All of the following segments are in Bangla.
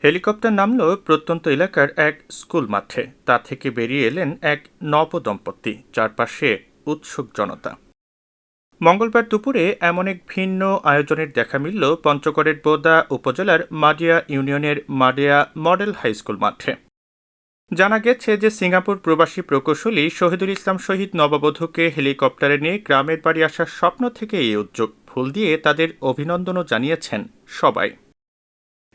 হেলিকপ্টার নামল প্রত্যন্ত এলাকার এক স্কুল মাঠে। তা থেকে বেরিয়ে এলেন এক নবদম্পতি, চারপাশে উৎসুক জনতা। মঙ্গলবার দুপুরে এমন এক ভিন্ন আয়োজনের দেখা মিলল পঞ্চগড়ের বোদা উপজেলার মাডিয়া ইউনিয়নের মাডিয়া মডেল হাই স্কুল মাঠে। জানা গেছে যে সিঙ্গাপুর প্রবাসী প্রকৌশলী শহীদুল ইসলাম শহীদ নববধূকে হেলিকপ্টারে নিয়ে গ্রামের বাড়ি আসার স্বপ্ন থেকে এই উদ্যোগ। ফুল দিয়ে তাদের অভিনন্দনও জানিয়েছেন সবাই।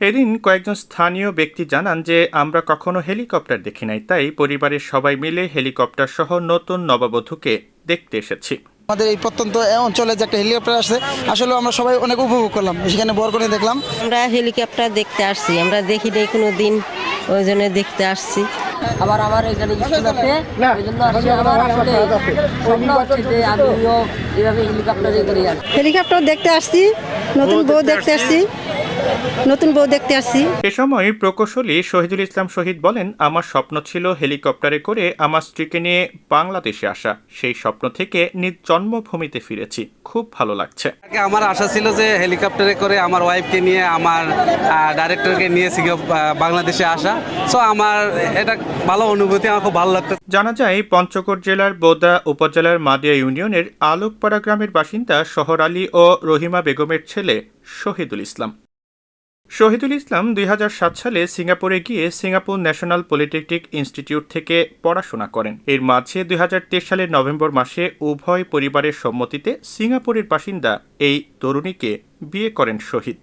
এদিন কয়েকজন স্থানীয় ব্যক্তি জানান যে আমরা কখনো হেলিকপ্টার দেখি নাই, তাই পরিবারের সবাই মিলে হেলিকপ্টার সহ নতুন নববধূকে দেখতে এসেছি। আমাদের এই প্রত্যন্ত অঞ্চলে যে একটা হেলিকপ্টার আসছে, আসলে আমরা সবাই অনেক উপভোগ করলাম। সেখানে বরগুনে দেখলাম। আমরা হেলিকপ্টার দেখতে আসছি, আমরা দেখি নাই কোনো দিন, ওই জন্য দেখতে আসছি। আবার আমার এখানে স্কুল আছে, এই জন্য আসছি। আমার আসলে স্বপ্ন হচ্ছে যে আমিও এভাবে হেলিকপ্টারে করে যাচ্ছি। হেলিকপ্টার দেখতে আসছি, নতুন বউ দেখতে আসছি। এ সময় প্রকৌশলী শহীদুল ইসলাম শহীদ বলেন, আমার স্বপ্ন ছিল হেলিকপ্টারে করে আমার স্ত্রীকে নিয়ে বাংলাদেশে আসা। সেই স্বপ্ন থেকে নিজ জন্মভূমিতে ফিরেছি, খুব ভালো লাগছে। আমার আশা ছিল যে হেলিকপ্টারে করে আমার ওয়াইফকে নিয়ে, আমার ডাইরেক্টরকে নিয়ে বাংলাদেশে আসা। সো আমার এটা ভালো অনুভূতি, আমার খুব ভালো লাগতো। জানা যায় পঞ্চগড় জেলার বোদা উপজেলার মাদিয়া ইউনিয়নের আলোকপাড়া গ্রামের বাসিন্দা শহর আলী ও রহিমা বেগমের ছেলে শহীদুল ইসলাম। শহীদুল ইসলাম 2007 সালে সিঙ্গাপুরে গিয়ে সিঙ্গাপুর ন্যাশনাল পলিটেকনিক ইনস্টিটিউট থেকে পড়াশোনা করেন। এর মাঝে 2023 সালের নভেম্বর মাসে উভয় পরিবারের সম্মতিতে সিঙ্গাপুরের বাসিন্দা এই তরুণীকে বিয়ে করেন শহীদ।